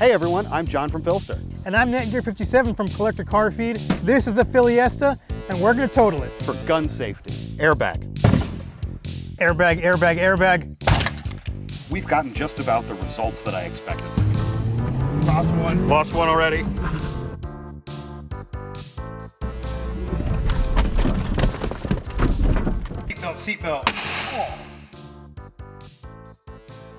Hey everyone, I'm John from PHLster. And I'm Netgear57 from Collector Car Feed. This is the Fiesta, and we're going to total it. For gun safety. Airbag. Airbag, airbag, airbag. We've gotten just about the results that I expected. Lost one. Lost one already. Seatbelt. Oh.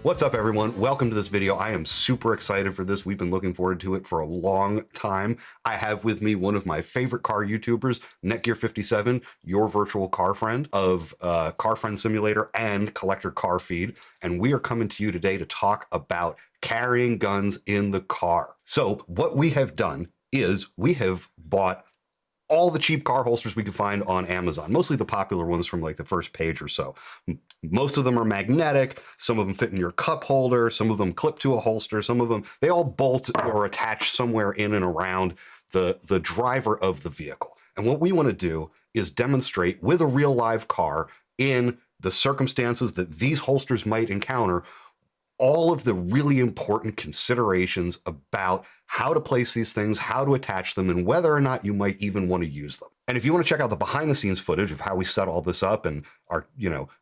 What's up everyone? Welcome to this video. I am super excited for this. We've been looking forward to it for a long time. I have with me one of my favorite car YouTubers, Netgear57, your virtual car friend of Car Friend Simulator and Collector Car Feed. And we are coming to you today to talk about carrying guns in the car. So what we have done is we have bought all the cheap car holsters we could find on Amazon, mostly the popular ones from like the first page or so. Most of them are magnetic, some of them fit in your cup holder, some of them clip to a holster, some of them, they all bolt or attach somewhere in and around the driver of the vehicle. And what we want to do is demonstrate with a real live car in the circumstances that these holsters might encounter all of the really important considerations about how to place these things, how to attach them, and whether or not you might even want to use them. And if you want to check out the behind the scenes footage of how we set all this up and our,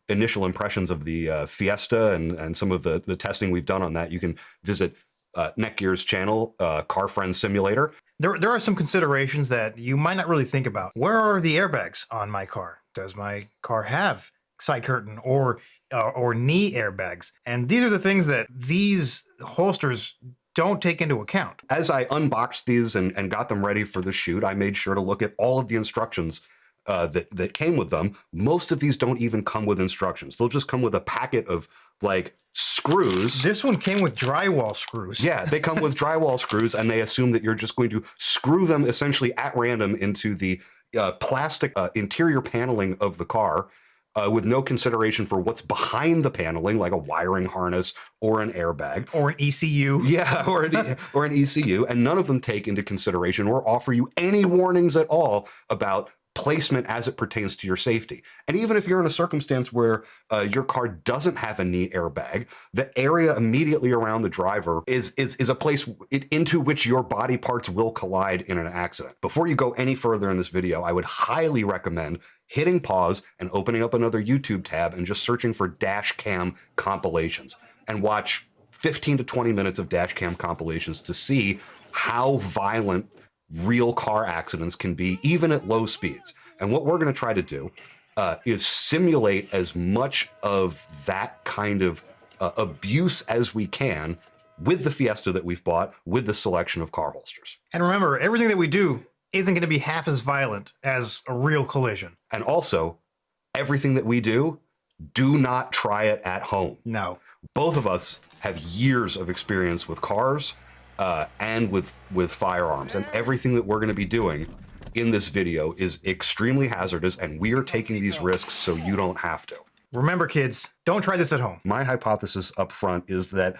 initial impressions of the Fiesta and some of the testing we've done on that, you can visit Netgear's channel, Car Friend Simulator. There are some considerations that you might not really think about. Where are the airbags on my car? Does my car have side curtain or knee airbags? And these are the things that these holsters don't take into account. As I unboxed these and got them ready for the shoot, I made sure to look at all of the instructions that came with them. Most of these don't even come with instructions. They'll just come with a packet of like screws. This one came with drywall screws. Yeah, they come with drywall screws, and they assume that you're just going to screw them essentially at random into the plastic interior paneling of the car, with no consideration for what's behind the paneling, like a wiring harness or an airbag. Or an ECU. Yeah, or an ECU. And none of them take into consideration or offer you any warnings at all about placement as it pertains to your safety. And even if you're in a circumstance where your car doesn't have a knee airbag, the area immediately around the driver is a place into which your body parts will collide in an accident. Before you go any further in this video, I would highly recommend hitting pause and opening up another YouTube tab and just searching for dash cam compilations and watch 15 to 20 minutes of dash cam compilations to see how violent real car accidents can be, even at low speeds. And what we're going to try to do is simulate as much of that kind of abuse as we can with the Fiesta that we've bought, with the selection of car holsters. And remember, everything that we do isn't going to be half as violent as a real collision. And also, everything that we do not try it at home. No. Both of us have years of experience with cars and with firearms, and everything that we're going to be doing in this video is extremely hazardous, and we are taking these risks so you don't have to. Remember, kids, don't try this at home. My hypothesis up front is that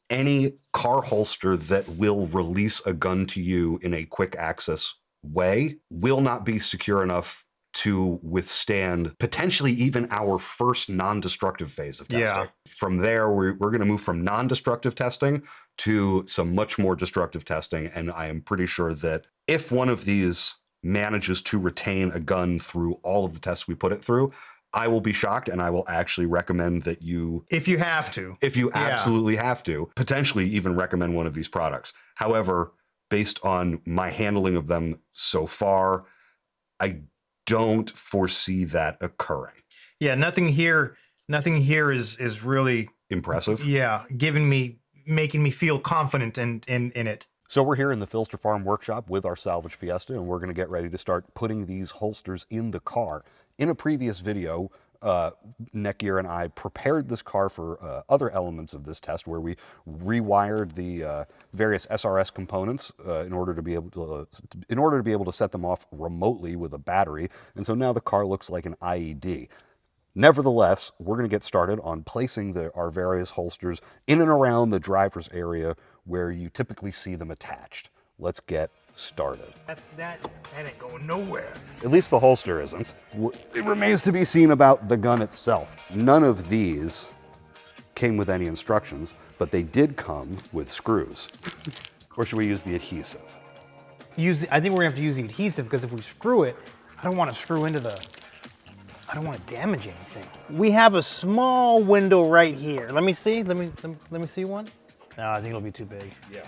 any car holster that will release a gun to you in a quick access way will not be secure enough to withstand potentially even our first non-destructive phase of testing. Yeah. From there, we're going to move from non-destructive testing to some much more destructive testing. And I am pretty sure that if one of these manages to retain a gun through all of the tests we put it through, I will be shocked, and I will actually recommend that you, if you have to, absolutely have to, potentially even recommend one of these products. However, based on my handling of them so far, I don't foresee that occurring. Yeah, nothing here is really impressive. Yeah, making me feel confident in it. So we're here in the PHLster Farm workshop with our salvage Fiesta, and we're going to get ready to start putting these holsters in the car. In a previous video, Netgear and I prepared this car for other elements of this test, where we rewired the various SRS components in order to be able to set them off remotely with a battery. And so now the car looks like an IED. Nevertheless, we're going to get started on placing our various holsters in and around the driver's area where you typically see them attached. Let's get started. That ain't going nowhere. At least the holster isn't. It remains to be seen about the gun itself. None of these came with any instructions. but they did come with screws. Or should we use the adhesive? I think we're gonna have to use the adhesive because if we screw it, I don't want to screw into I don't want to damage anything. We have a small window right here. Let me see. Let me see one. No, I think it'll be too big. Yeah.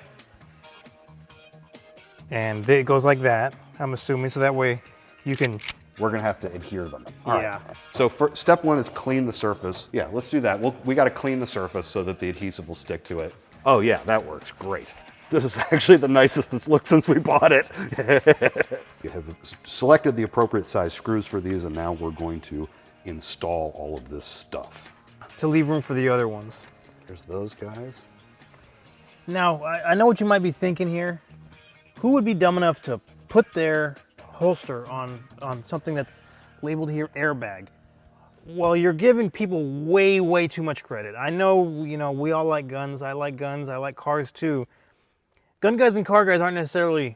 And it goes like that, I'm assuming, so that way you can. We're gonna have to adhere them. All right. Yeah. So for step one is clean the surface. Yeah, let's do that. We got to clean the surface so that the adhesive will stick to it. Oh yeah, that works great. This is actually the nicest it's looked since we bought it. You have selected the appropriate size screws for these, and now we're going to install all of this stuff. To leave room for the other ones. There's those guys. Now, I know what you might be thinking here. Who would be dumb enough to put their holster on something that's labeled here airbag? Well, you're giving people way too much credit. I know, you know, we all like guns. I like cars too. Gun guys and car guys aren't necessarily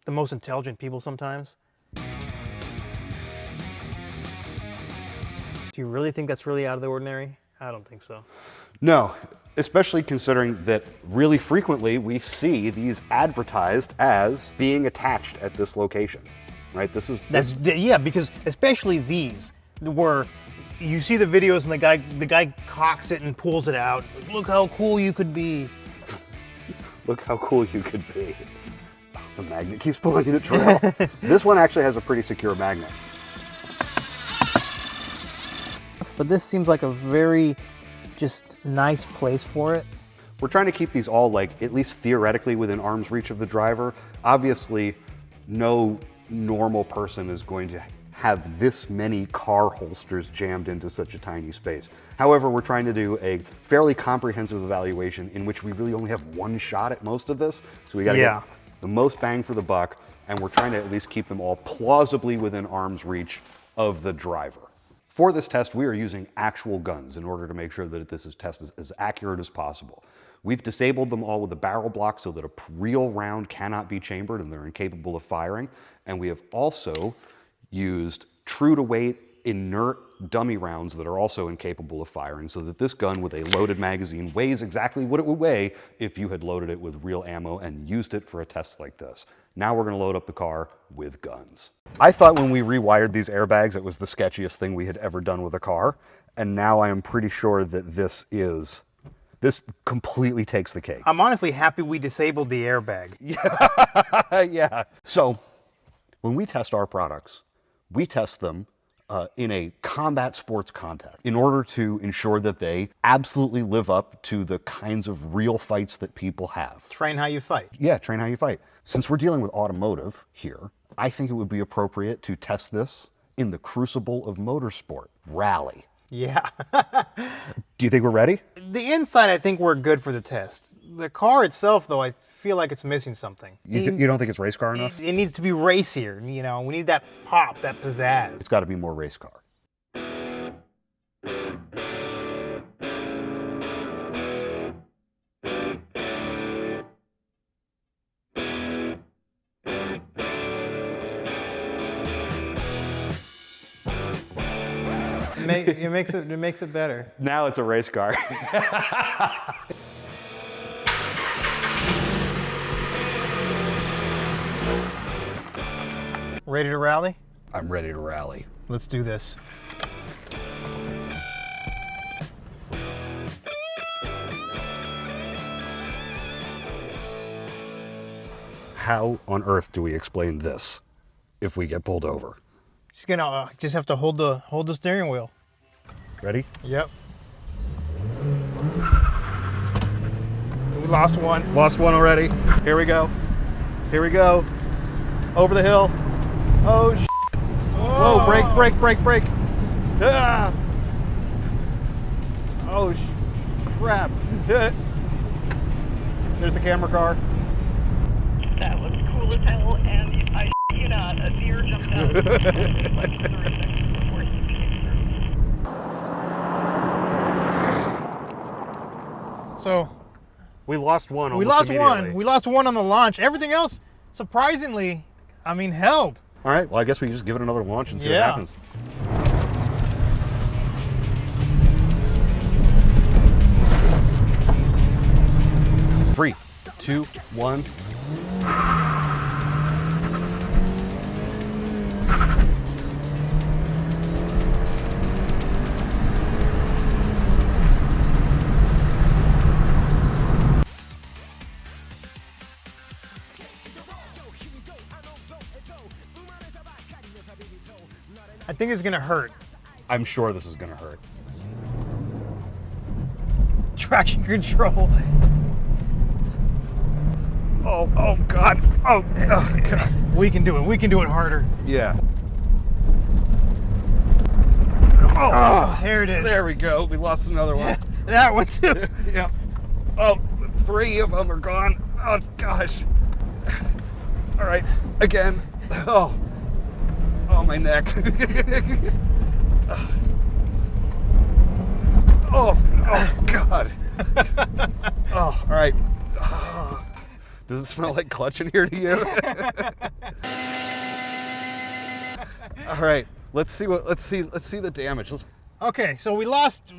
the most intelligent people sometimes. Do you really think that's really out of the ordinary? I don't think so. No, especially considering that really frequently we see these advertised as being attached at this location, right? Yeah, because especially these, where you see the videos and the guy cocks it and pulls it out. Look how cool you could be. Look how cool you could be. Oh, the magnet keeps pulling the trail. This one actually has a pretty secure magnet. But this seems like a very just nice place for it. We're trying to keep these all, like, at least theoretically within arm's reach of the driver. Obviously, no normal person is going to have this many car holsters jammed into such a tiny space. However, we're trying to do a fairly comprehensive evaluation in which we really only have one shot at most of this. So we gotta get the most bang for the buck, and we're trying to at least keep them all plausibly within arm's reach of the driver. For this test, we are using actual guns in order to make sure that this test is as accurate as possible. We've disabled them all with a barrel block so that a real round cannot be chambered and they're incapable of firing. And we have also used true to weight, inert dummy rounds that are also incapable of firing so that this gun with a loaded magazine weighs exactly what it would weigh if you had loaded it with real ammo and used it for a test like this. Now we're gonna load up the car with guns. I thought when we rewired these airbags, it was the sketchiest thing we had ever done with a car. And now I am pretty sure that this completely takes the cake. I'm honestly happy we disabled the airbag. Yeah. So when we test our products, we test them in a combat sports context in order to ensure that they absolutely live up to the kinds of real fights that people have. Train how you fight. Yeah, train how you fight. Since we're dealing with automotive here, I think it would be appropriate to test this in the crucible of motorsport, rally. Yeah. Do you think we're ready? The inside, I think we're good for the test. The car itself, though, I feel like it's missing something. You don't think it's race car enough? It needs to be racier, you know. We need that pop, that pizzazz. It's got to be more race car. It makes it better. Now it's a race car. Ready to rally? I'm ready to rally. Let's do this. How on earth do we explain this if we get pulled over? Just gonna have to hold the steering wheel. Ready? Yep. We lost one. Lost one already. Here we go. Here we go. Over the hill. Oh, whoa, brake. Ah! Oh, crap. There's the camera car. That was cool as hell, and I you not, a deer jumped out like 30 seconds before he came through. So We lost one. we lost one. We lost one on the launch. Everything else, surprisingly, I mean, held. All right. Well, I guess we can just give it another launch and see what Yeah. happens. 2, 1. I think it's gonna hurt. I'm sure this is gonna hurt. Traction control. Oh God. Oh God. We can do it. We can do it harder. Yeah. Oh, there it is. There we go. We lost another one. That one too. Yeah. Oh, 3 of them are gone. Oh gosh. All right. Again. Oh, my neck. Oh God. Oh, all right. Oh. Does it smell like clutch in here to you? All right. Let's see the damage. Okay, so we lost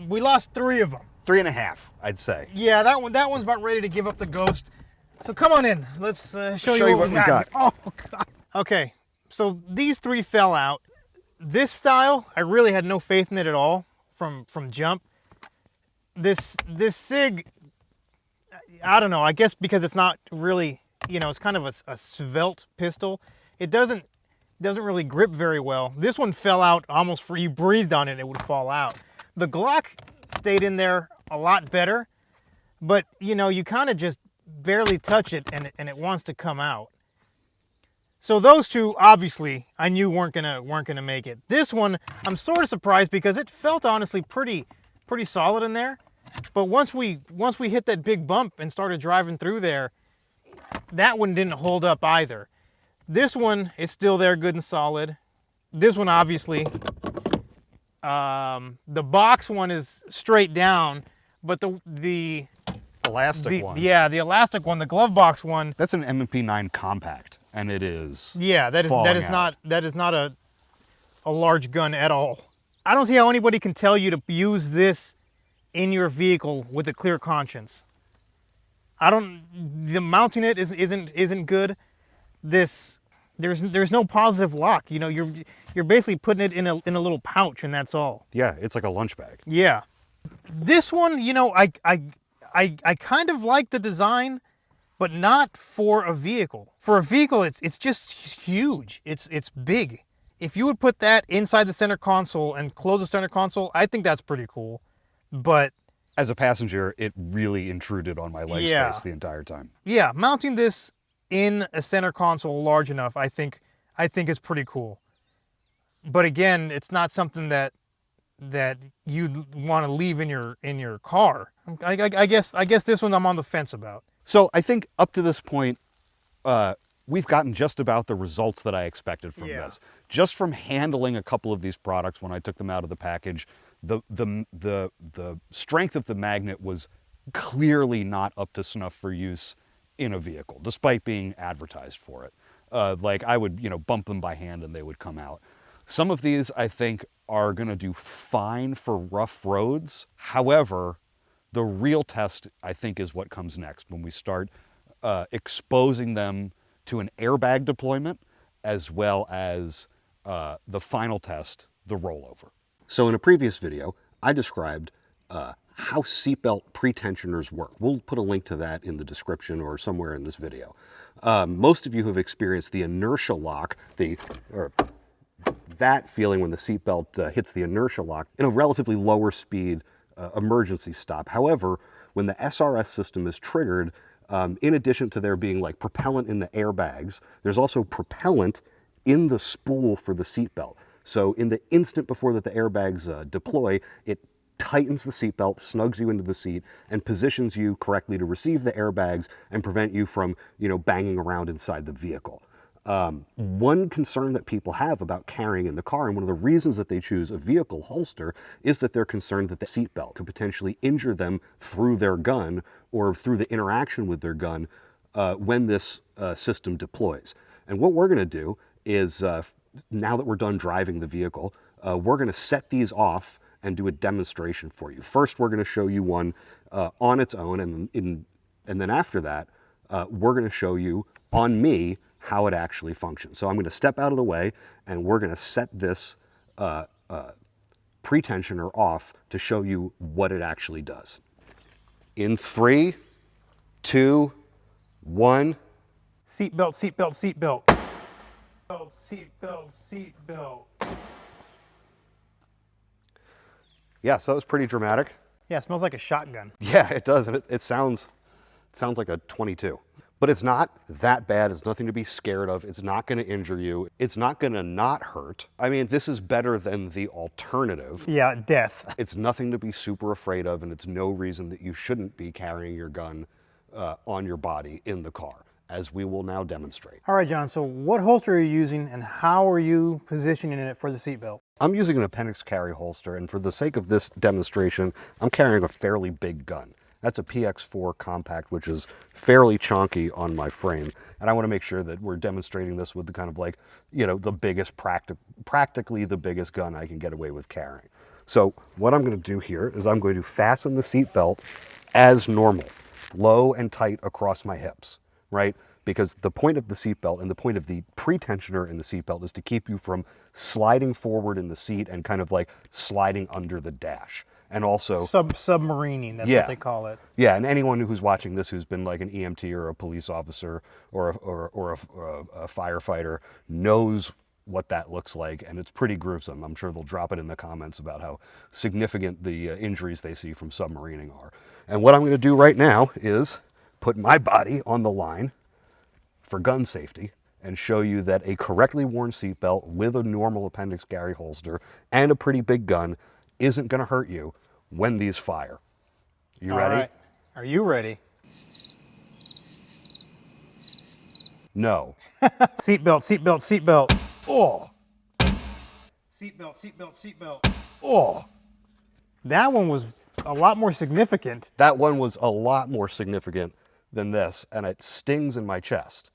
3 of them. 3.5, I'd say. Yeah, that one's about ready to give up the ghost. So come on in. Let's show you what we got. Oh God. Okay, so these 3 fell out. This style, I really had no faith in it at all from jump. This SIG, I don't know. I guess because it's not really, it's kind of a svelte pistol. It doesn't really grip very well. This one fell out almost for you breathed on it, it would fall out. The Glock stayed in there a lot better, but you kind of just barely touch it and it wants to come out. So those 2 obviously I knew weren't gonna make it. This one I'm sort of surprised because it felt honestly pretty solid in there. But once we hit that big bump and started driving through there, that one didn't hold up either. This one is still there, good and solid. This one obviously, the box one is straight down, but the Elastic one. Yeah, the elastic one, the glove box one. That's an MP9 compact, and it is. Yeah, that is not a large gun at all. I don't see how anybody can tell you to use this in your vehicle with a clear conscience. The mounting it isn't good. There's no positive lock. You're basically putting it in a little pouch and that's all. Yeah, it's like a lunch bag. Yeah. This one, I kind of like the design, but not for a vehicle. For a vehicle, it's just huge. It's big. If you would put that inside the center console and close the center console, I think that's pretty cool. But as a passenger, it really intruded on my leg space the entire time. Yeah, mounting this in a center console large enough, I think is pretty cool. But again, it's not something that you'd want to leave in your car. I guess this one I'm on the fence about. So I think up to this point, we've gotten just about the results that I expected from this. Just from handling a couple of these products when I took them out of the package, the strength of the magnet was clearly not up to snuff for use in a vehicle, despite being advertised for it. Like I would, bump them by hand and they would come out. Some of these I think are gonna do fine for rough roads. However, the real test I think is what comes next when we start exposing them to an airbag deployment as well as the final test, the rollover. So in a previous video, I described how seatbelt pretensioners work. We'll put a link to that in the description or somewhere in this video. Most of you have experienced the inertia lock, that feeling when the seatbelt hits the inertia lock in a relatively lower speed emergency stop. However, when the SRS system is triggered, in addition to there being like propellant in the airbags, there's also propellant in the spool for the seatbelt. So in the instant before that the airbags deploy, it tightens the seatbelt, snugs you into the seat, and positions you correctly to receive the airbags and prevent you from, banging around inside the vehicle. One concern that people have about carrying in the car, and one of the reasons that they choose a vehicle holster, is that they're concerned that the seatbelt could potentially injure them through their gun or through the interaction with their gun when this system deploys. And what we're going to do is, now that we're done driving the vehicle, we're going to set these off and do a demonstration for you. First, we're going to show you one on its own, and then after that, we're going to show you on me how it actually functions. So I'm going to step out of the way and we're going to set this pretensioner off to show you what it actually does. In 3, 2, 1. Seatbelt, seatbelt, seatbelt. Seatbelt, seatbelt. Yeah, so that was pretty dramatic. Yeah, it smells like a shotgun. Yeah, it does, and it sounds like a 22. But it's not that bad. It's nothing to be scared of. It's not going to injure you. It's not going to not hurt. I mean, this is better than the alternative. Yeah, death. It's nothing to be super afraid of, and it's no reason that you shouldn't be carrying your gun on your body in the car, as we will now demonstrate. All right, John, so what holster are you using and how are you positioning it for the seatbelt? I'm using an appendix carry holster, and for the sake of this demonstration, I'm carrying a fairly big gun. That's a PX4 compact, which is fairly chunky on my frame. And I want to make sure that we're demonstrating this with the kind of like, you know, the biggest, practically the biggest gun I can get away with carrying. So what I'm going to do here is I'm going to fasten the seatbelt as normal, low and tight across my hips, right? Because the point of the seatbelt and the point of the pretensioner in the seatbelt is to keep you from sliding forward in the seat and kind of like sliding under the dash. And also submarining, that's what they call it. Yeah, and anyone who's watching this who's been like an EMT or a police officer or a firefighter knows what that looks like, and it's pretty gruesome. I'm sure they'll drop it in the comments about how significant the injuries they see from submarining are. And what I'm going to do right now is put my body on the line for gun safety and show you that a correctly worn seatbelt with a normal appendix carry holster and a pretty big gun isn't going to hurt you when these fire. You ready? All right. Are you ready? No. Seatbelt, seatbelt, seatbelt. Oh. Seatbelt, seatbelt, seatbelt. Oh. That one was a lot more significant. That one was a lot more significant than this, and it stings in my chest.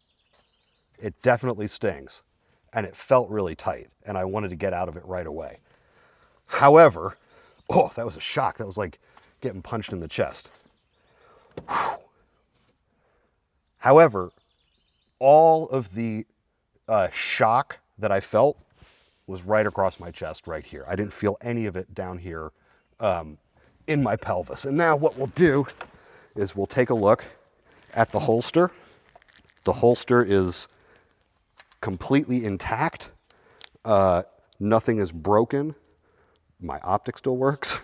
It definitely stings, and it felt really tight, and I wanted to get out of it right away. However, oh, that was a shock. That was like getting punched in the chest. Whew. However, all of the shock that I felt was right across my chest right here. I didn't feel any of it down here in my pelvis. And now what we'll do is we'll take a look at the holster. The holster is completely intact. Nothing is broken. My optic still works.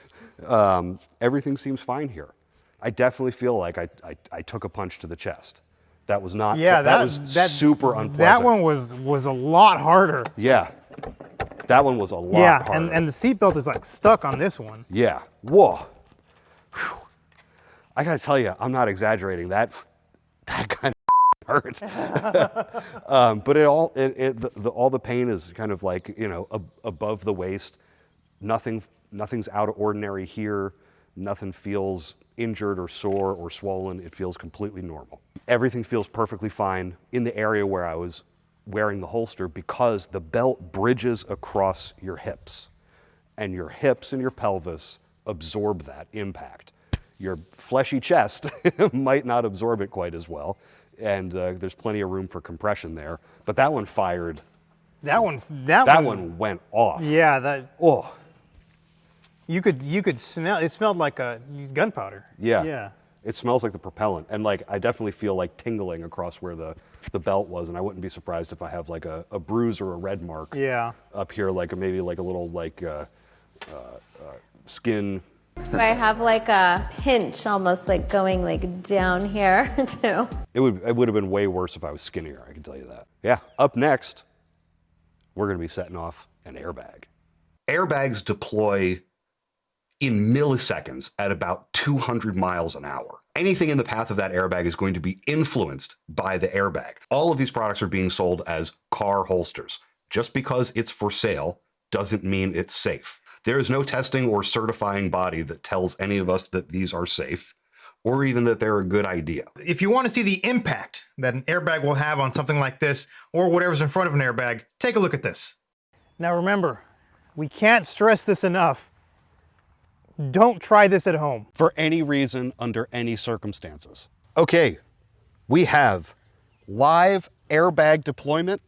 Everything seems fine here. I definitely feel like I took a punch to the chest. That was not, yeah, that was super unpleasant. That one was a lot harder. Yeah, that one was a lot harder. Yeah, and the seatbelt is like stuck on this one. Yeah, whoa. Whew. I gotta tell you, I'm not exaggerating. That kind of hurt. But all the pain is kind of like, you know, above the waist. Nothing's out of ordinary here. Nothing feels injured or sore or swollen. It feels completely normal. Everything feels perfectly fine in the area where I was wearing the holster because the belt bridges across your hips, and your hips and your pelvis absorb that impact. Your fleshy chest might not absorb it quite as well, and there's plenty of room for compression there. But that one fired. That one went off. Yeah, Oh. You could smell. It smelled like gunpowder. Yeah. Yeah. It smells like the propellant, and like I definitely feel like tingling across where the belt was, and I wouldn't be surprised if I have like a bruise or a red mark. Yeah. Up here, like maybe like a little like skin. I have like a pinch, almost like going like down here too. It would have been way worse if I was skinnier. I can tell you that. Yeah. Up next, we're going to be setting off an airbag. Airbags deploy in milliseconds at about 200 miles an hour. Anything in the path of that airbag is going to be influenced by the airbag. All of these products are being sold as car holsters. Just because it's for sale doesn't mean it's safe. There is no testing or certifying body that tells any of us that these are safe or even that they're a good idea. If you want to see the impact that an airbag will have on something like this or whatever's in front of an airbag, take a look at this. Now remember, we can't stress this enough. Don't try this at home. For any reason, under any circumstances. Okay, we have live airbag deployment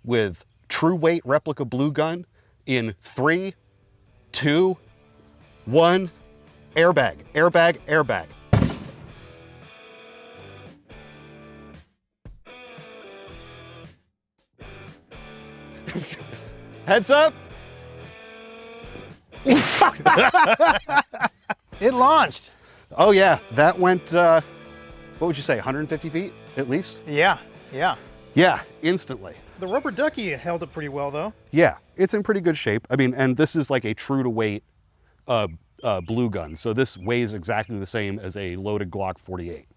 with true weight replica blue gun in 3, 2, 1, airbag, airbag, airbag. Heads up. It launched. Oh yeah, that went, what would you say, 150 feet at least? Yeah, yeah. Yeah, instantly. The rubber ducky held it pretty well, though. Yeah, it's in pretty good shape. I mean, and this is like a true to weight blue gun. So this weighs exactly the same as a loaded Glock 48.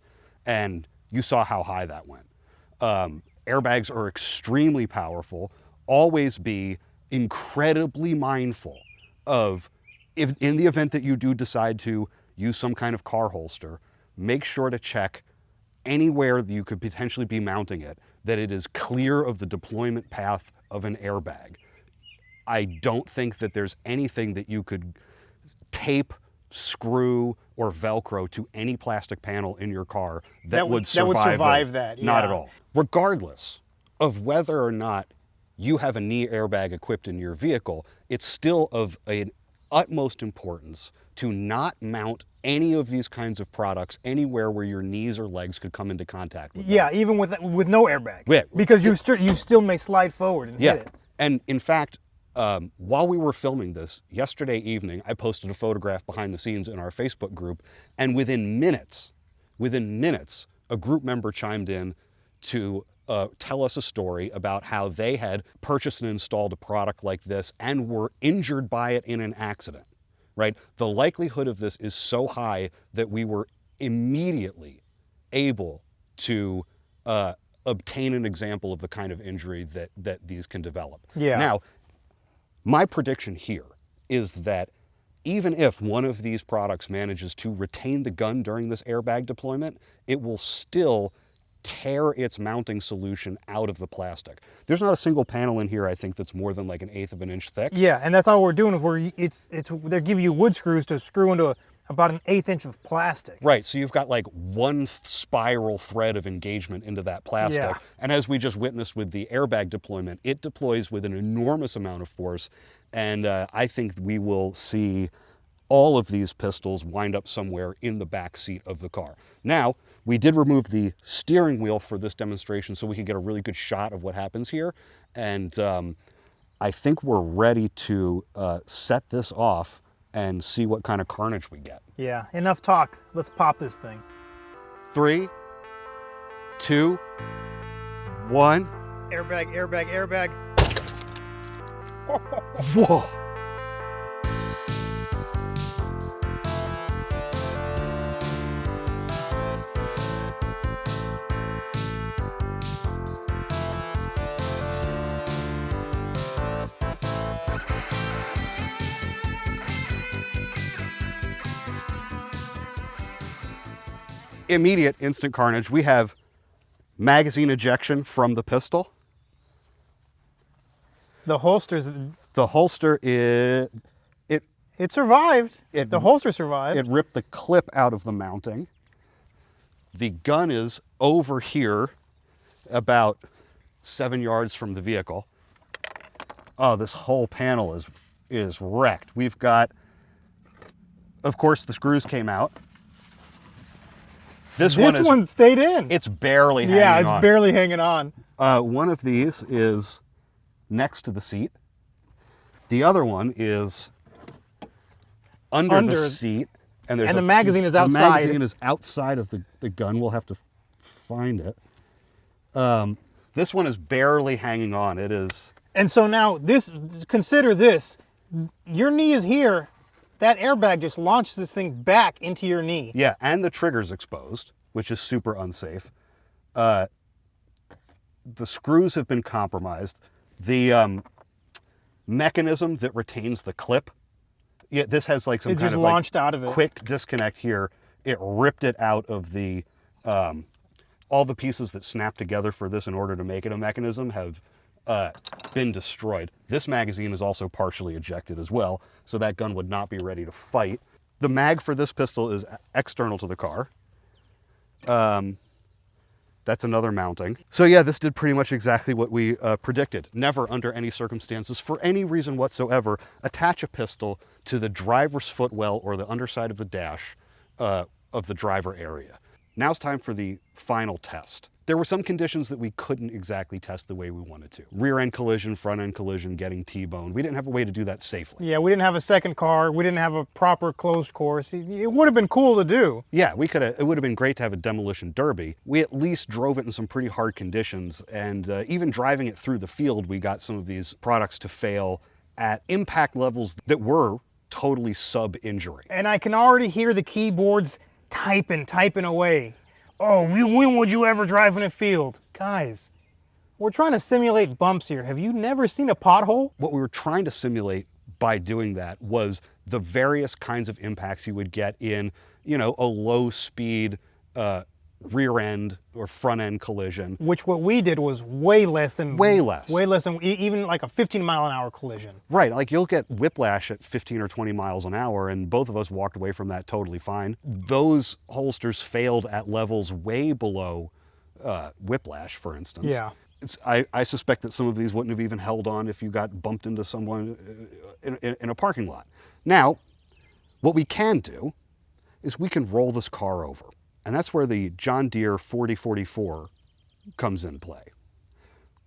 And you saw how high that went. Airbags are extremely powerful. Always be incredibly mindful of, if in the event that you do decide to use some kind of car holster, make sure to check anywhere that you could potentially be mounting it, that it is clear of the deployment path of an airbag. I don't think that there's anything that you could tape, screw, or Velcro to any plastic panel in your car that would survive that. Yeah. Not at all. Regardless of whether or not you have a knee airbag equipped in your vehicle, it's still of an utmost importance to not mount any of these kinds of products anywhere where your knees or legs could come into contact with them. Yeah, even with no airbag. Yeah. Because you still may slide forward and hit it. And in fact, while we were filming this, yesterday evening, I posted a photograph behind the scenes in our Facebook group, and within minutes, a group member chimed in to tell us a story about how they had purchased and installed a product like this and were injured by it in an accident, right? The likelihood of this is so high that we were immediately able to obtain an example of the kind of injury that these can develop. Yeah. Now, my prediction here is that even if one of these products manages to retain the gun during this airbag deployment, it will still tear its mounting solution out of the plastic. There's not a single panel in here, I think, that's more than like 1/8 of an inch thick. Yeah, and that's all we're doing. They give you wood screws to screw into about 1/8 inch of plastic. Right, so you've got like one spiral thread of engagement into that plastic. Yeah. And as we just witnessed with the airbag deployment, it deploys with an enormous amount of force. And I think we will see all of these pistols wind up somewhere in the back seat of the car. Now, we did remove the steering wheel for this demonstration so we can get a really good shot of what happens here. And I think we're ready to set this off and see what kind of carnage we get. Yeah, enough talk. Let's pop this thing. 3, 2, 1. Airbag, airbag, airbag. Whoa. Immediate instant carnage. We have magazine ejection from the pistol. The holster's, The holster is, it survived. It- The holster survived. it ripped the clip out of the mounting. The gun is over here about 7 yards from the vehicle. Oh, this whole panel is wrecked. We've got, of course, the screws came out. This one stayed in. it's barely hanging yeah, it's on. barely hanging on. One of these is next to the seat. The other one is under the Under- seat. And, there's and the magazine is outside. The magazine is outside of the gun. We'll have to find it. This one is barely hanging on. It is. And so now consider this. Your knee is here. That airbag just launched this thing back into your knee. Yeah, and the trigger's exposed, which is super unsafe. The screws have been compromised. The mechanism that retains the clip, yeah, this has like some It kind just of launched like out of it. quick disconnect here. It ripped it out of the, all the pieces that snap together for this in order to make it a mechanism have been destroyed. This magazine is also partially ejected as well, so that gun would not be ready to fight. The mag for this pistol is external to the car. That's another mounting. So yeah, this did pretty much exactly what we predicted. Never, under any circumstances, for any reason whatsoever, attach a pistol to the driver's footwell or the underside of the dash of the driver area. Now it's time for the final test. There were some conditions that we couldn't exactly test the way we wanted to. Rear end collision, front end collision, getting T-boned. We didn't have a way to do that safely. Yeah, we didn't have a second car. We didn't have a proper closed course. It would have been cool to do. Yeah, we could have. It would have been great to have a demolition derby. We at least drove it in some pretty hard conditions, and even driving it through the field, we got some of these products to fail at impact levels that were totally sub-injury. And I can already hear the keyboards typing away. Oh, when would you ever drive in a field? Guys, we're trying to simulate bumps here. Have you never seen a pothole? What we were trying to simulate by doing that was the various kinds of impacts you would get in, you know, a low speed rear end or front end collision. Which what we did was way less than even like a 15-mile-an-hour collision. Right, like you'll get whiplash at 15 or 20 miles an hour, and both of us walked away from that totally fine. Those holsters failed at levels way below whiplash, for instance. Yeah. I suspect that some of these wouldn't have even held on if you got bumped into someone in a parking lot. Now, what we can do is we can roll this car over. And that's where the John Deere 4044 comes in play.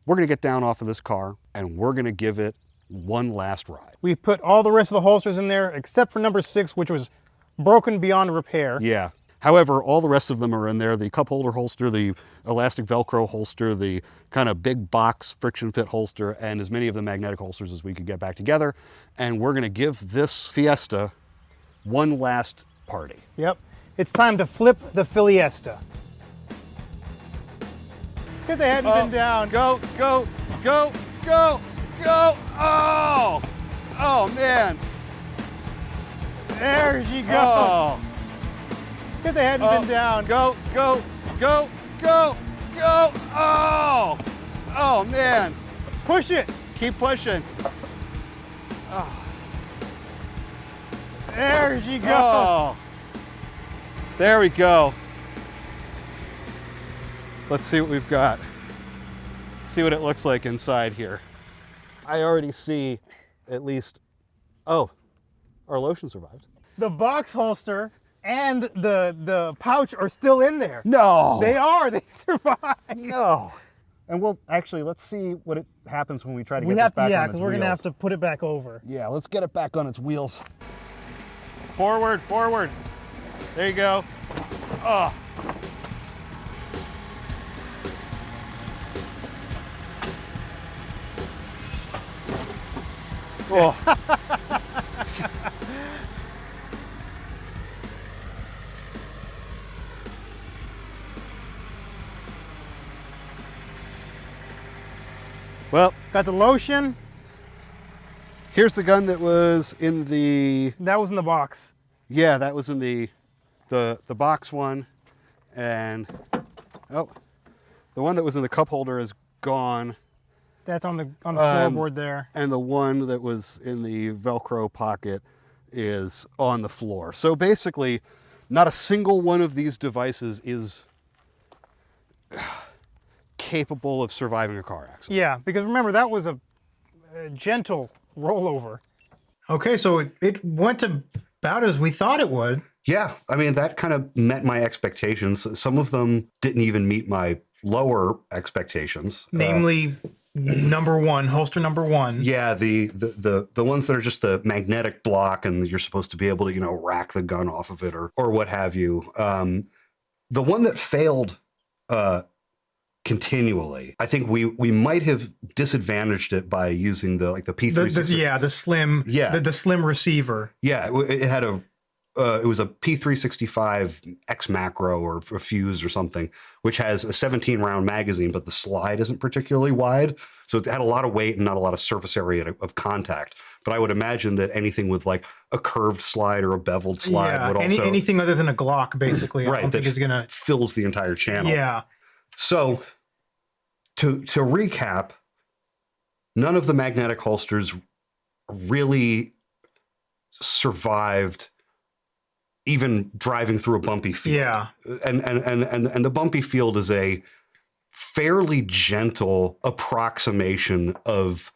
We're gonna get down off of this car and we're gonna give it one last ride. We put all the rest of the holsters in there except for number 6, which was broken beyond repair. Yeah. However, all the rest of them are in there. The cup holder holster, the elastic Velcro holster, the kind of big box friction fit holster, and as many of the magnetic holsters as we could get back together. And we're gonna give this Fiesta one last party. Yep. It's time to flip the Fiesta. Because they hadn't been down. Go, go, go, go, go. Oh, oh man. There she goes. Oh. Because they hadn't been down. Go, go, go, go, go. Oh, oh man. Push it. Keep pushing. There she goes. Oh. There we go. Let's see what we've got. See what it looks like inside here. I already see at least, oh, our lotion survived. The box holster and the pouch are still in there. No. They are. They survived. No. And we'll actually, let's see what it happens when we try to get We this have to, back yeah, on its because we're going to wheels. have to put it back over. Yeah, let's get it back on its wheels. Forward, forward. There you go. Oh. Oh. Well, Got the lotion. here's the gun that was in the, That was in the box. yeah, that was in the box one. And, oh, the one that was in the cup holder is gone. That's on the floorboard there. And the one that was in the Velcro pocket is on the floor. So basically, not a single one of these devices is capable of surviving a car accident. Yeah, because remember, that was a gentle rollover. Okay, so it went about as we thought it would. Yeah, I mean, that kind of met my expectations. Some of them didn't even meet my lower expectations. Namely, number one, holster number one. Yeah, the ones that are just the magnetic block and you're supposed to be able to, you know, rack the gun off of it or what have you. The one that failed continually, I think we might have disadvantaged it by using the P360. The slim, the slim receiver. Yeah, it had it was a P365 X macro or a fuse or something, which has a 17 round magazine, but the slide isn't particularly wide. So it had a lot of weight and not a lot of surface area of contact. But I would imagine that anything with like a curved slide or a beveled slide would also... anything other than a Glock, basically, right, I don't think is going to... fills the entire channel. Yeah. So to recap, none of the magnetic holsters really survived even driving through a bumpy field. Yeah. And the bumpy field is a fairly gentle approximation of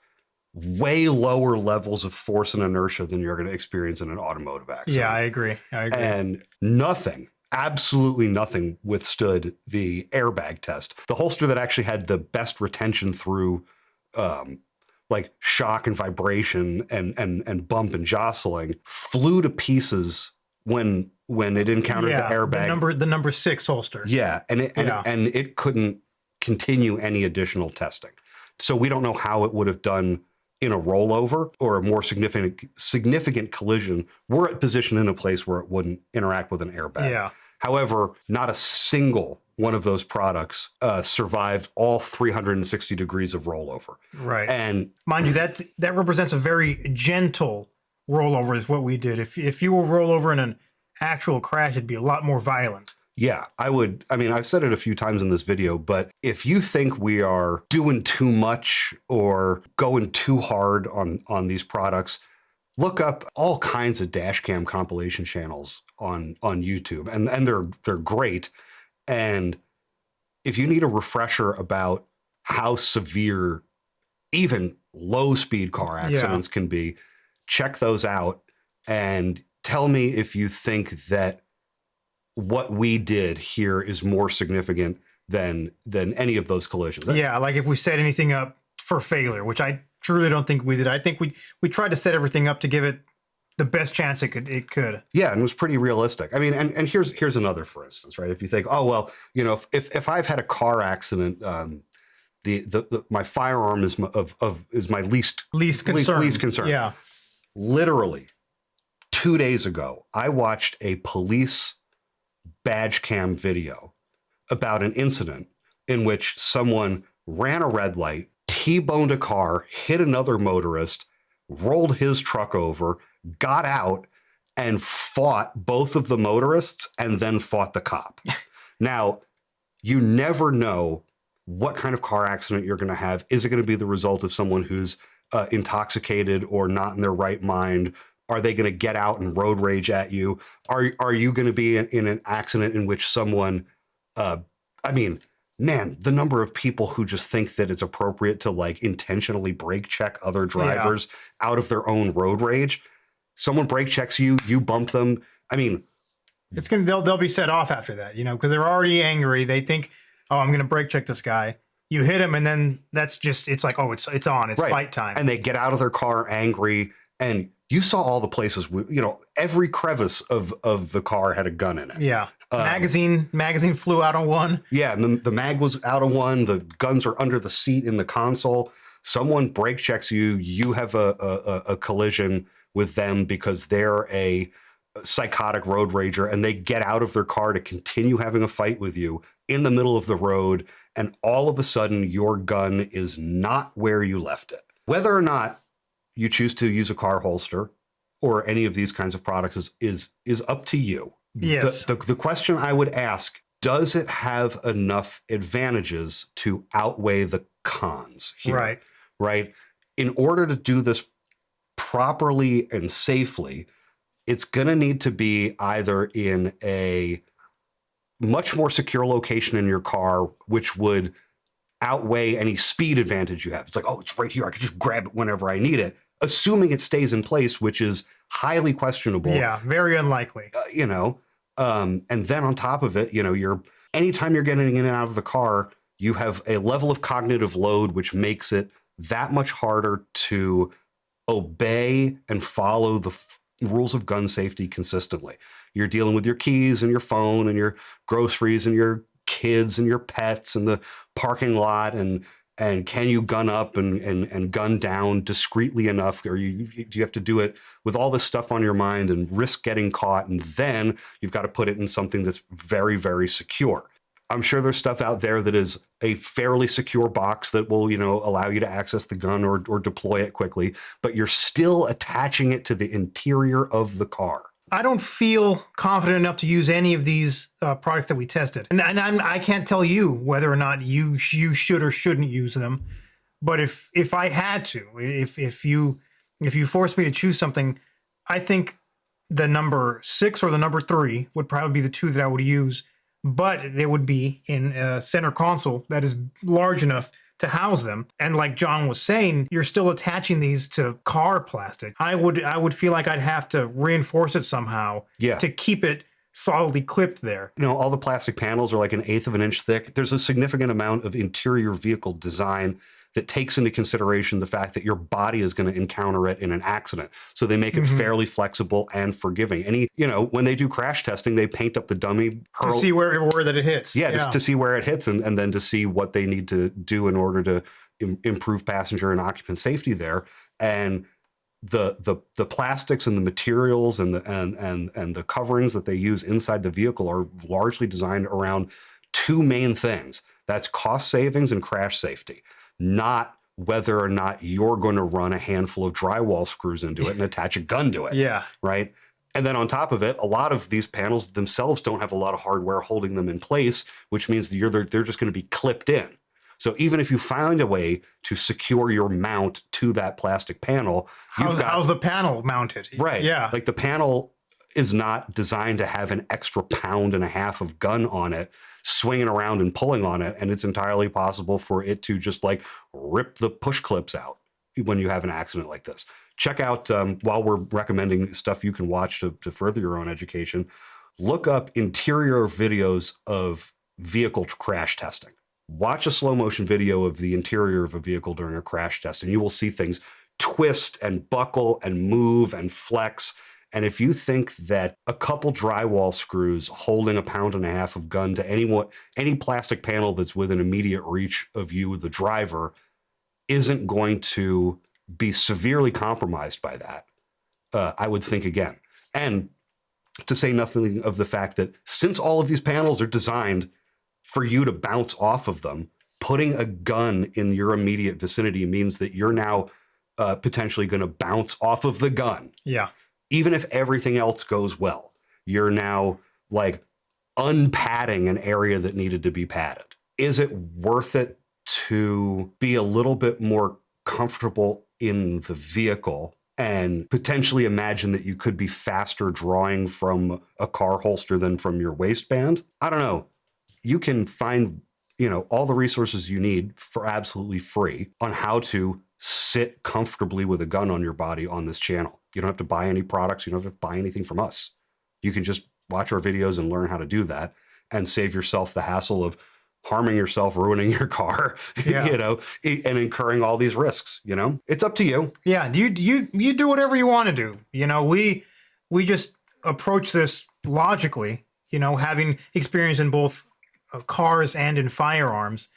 way lower levels of force and inertia than you're going to experience in an automotive accident. Yeah, I agree. And nothing, absolutely nothing withstood the airbag test. The holster that actually had the best retention through like shock and vibration and bump and jostling flew to pieces when it encountered the airbag. The number 6 holster. Yeah, and it couldn't continue any additional testing. So we don't know how it would have done in a rollover or a more significant collision were it positioned in a place where it wouldn't interact with an airbag. Yeah. However, not a single one of those products survived all 360 degrees of rollover. Right. And mind you, that represents a very gentle rollover is what we did. If you will roll over in an actual crash, it'd be a lot more violent. yeah, I've said it a few times in this video, but if you think we are doing too much or going too hard on these products, look up all kinds of dash cam compilation channels on YouTube, and they're great. And if you need a refresher about how severe even low speed car accidents can be, check those out and tell me if you think that what we did here is more significant than any of those collisions. Yeah, like if we set anything up for failure, which I truly don't think we did. I think we tried to set everything up to give it the best chance it could. Yeah, and it was pretty realistic. I mean, and here's another, for instance, right? If you think, oh well, you know, if I've had a car accident, my firearm is my least concern. Yeah, literally 2 days ago, I watched a police badge cam video about an incident in which someone ran a red light, T-boned a car, hit another motorist, rolled his truck over, got out, and fought both of the motorists and then fought the cop. Now, you never know what kind of car accident you're going to have. Is it going to be the result of someone who's intoxicated or not in their right mind? Are they going to get out and road rage at you? Are you going to be in an accident in which someone, man, the number of people who just think that it's appropriate to like intentionally brake check other drivers out of their own road rage. Someone brake checks you, you bump them. I mean, they'll be set off after that, you know, because they're already angry. They think, oh, I'm going to brake check this guy. You hit him, and then it's like, oh, it's on, it's fight time. And they get out of their car angry, and you saw all the places, you know, every crevice of the car had a gun in it. Yeah. Magazine flew out on one. Yeah. And the mag was out of one. The guns are under the seat in the console. Someone brake checks you. You have a collision with them because they're a psychotic road rager, and they get out of their car to continue having a fight with you in the middle of the road. And all of a sudden your gun is not where you left it. Whether or not you choose to use a car holster or any of these kinds of products is up to you. Yes. The question I would ask, does it have enough advantages to outweigh the cons here? Right. In order to do this properly and safely, it's going to need to be either in a much more secure location in your car, which would outweigh any speed advantage you have. It's like, oh, it's right here. I can just grab it whenever I need it, assuming it stays in place, which is highly questionable. Yeah, very unlikely. And then on top of it, you know, anytime you're getting in and out of the car, you have a level of cognitive load, which makes it that much harder to obey and follow the rules of gun safety consistently. You're dealing with your keys and your phone and your groceries and your kids and your pets and the parking lot, and can you gun up and gun down discreetly enough, or do you have to do it with all this stuff on your mind and risk getting caught, and then you've got to put it in something that's very, very secure. I'm sure there's stuff out there that is a fairly secure box that will, you know, allow you to access the gun or deploy it quickly, but you're still attaching it to the interior of the car. I don't feel confident enough to use any of these products that we tested. And I can't tell you whether or not you should or shouldn't use them. But if I had to, if you forced me to choose something, I think the number 6 or the number 3 would probably be the two that I would use but they would be in a center console that is large enough to house them. And like John was saying, you're still attaching these to car plastic. I would feel like I'd have to reinforce it somehow to keep it solidly clipped there. You know, all the plastic panels are like 1/8 of an inch thick. There's a significant amount of interior vehicle design that takes into consideration the fact that your body is going to encounter it in an accident. So they make it fairly flexible and forgiving. You know, when they do crash testing, they paint up the dummy to see where that it hits. Yeah, just to see where it hits, and then to see what they need to do in order to improve passenger and occupant safety there. And the plastics and the materials and the coverings that they use inside the vehicle are largely designed around two main things. That's cost savings and crash safety, not whether or not you're going to run a handful of drywall screws into it and attach a gun to it. Yeah. Right. And then on top of it, a lot of these panels themselves don't have a lot of hardware holding them in place, which means that they're just going to be clipped in. So even if you find a way to secure your mount to that plastic panel, how's the panel mounted? Right. Yeah. Like the panel is not designed to have an extra 1.5 pounds of gun on it, swinging around and pulling on it. And it's entirely possible for it to just like rip the push clips out when you have an accident like this. Check out, while we're recommending stuff you can watch to further your own education, look up interior videos of vehicle crash testing. Watch a slow motion video of the interior of a vehicle during a crash test, and you will see things twist and buckle and move and flex. And if you think that a couple drywall screws holding 1.5 pounds of gun to any plastic panel that's within immediate reach of you, the driver, isn't going to be severely compromised by that, I would think again. And to say nothing of the fact that since all of these panels are designed for you to bounce off of them, putting a gun in your immediate vicinity means that you're now potentially going to bounce off of the gun. Yeah. Even if everything else goes well, you're now like unpadding an area that needed to be padded. Is it worth it to be a little bit more comfortable in the vehicle and potentially imagine that you could be faster drawing from a car holster than from your waistband? I don't know. You can find, all the resources you need for absolutely free on how to sit comfortably with a gun on your body on this channel. You don't have to buy any products. You don't have to buy anything from us. You can just watch our videos and learn how to do that and save yourself the hassle of harming yourself, ruining your car, and incurring all these risks. It's up to you. Yeah. You do whatever you want to do. We just approach this logically, having experience in both cars and in firearms.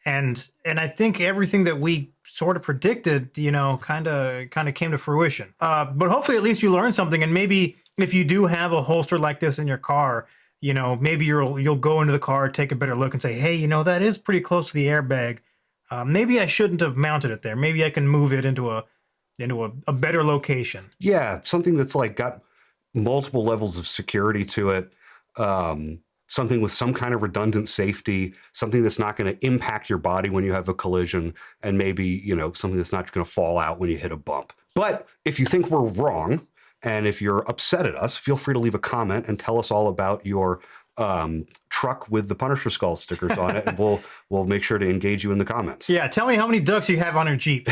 And I think everything that we sort of predicted, kind of came to fruition. But hopefully at least you learned something. And maybe if you do have a holster like this in your car, maybe you'll go into the car, take a better look and say, hey, that is pretty close to the airbag. Maybe I shouldn't have mounted it there. Maybe I can move it into a better location. Yeah, something that's like got multiple levels of security to it. Something with some kind of redundant safety, something that's not going to impact your body when you have a collision, and maybe, something that's not going to fall out when you hit a bump. But if you think we're wrong, and if you're upset at us, feel free to leave a comment and tell us all about your truck with the Punisher skull stickers on it, and we'll make sure to engage you in the comments. Yeah, tell me how many ducks you have on your Jeep.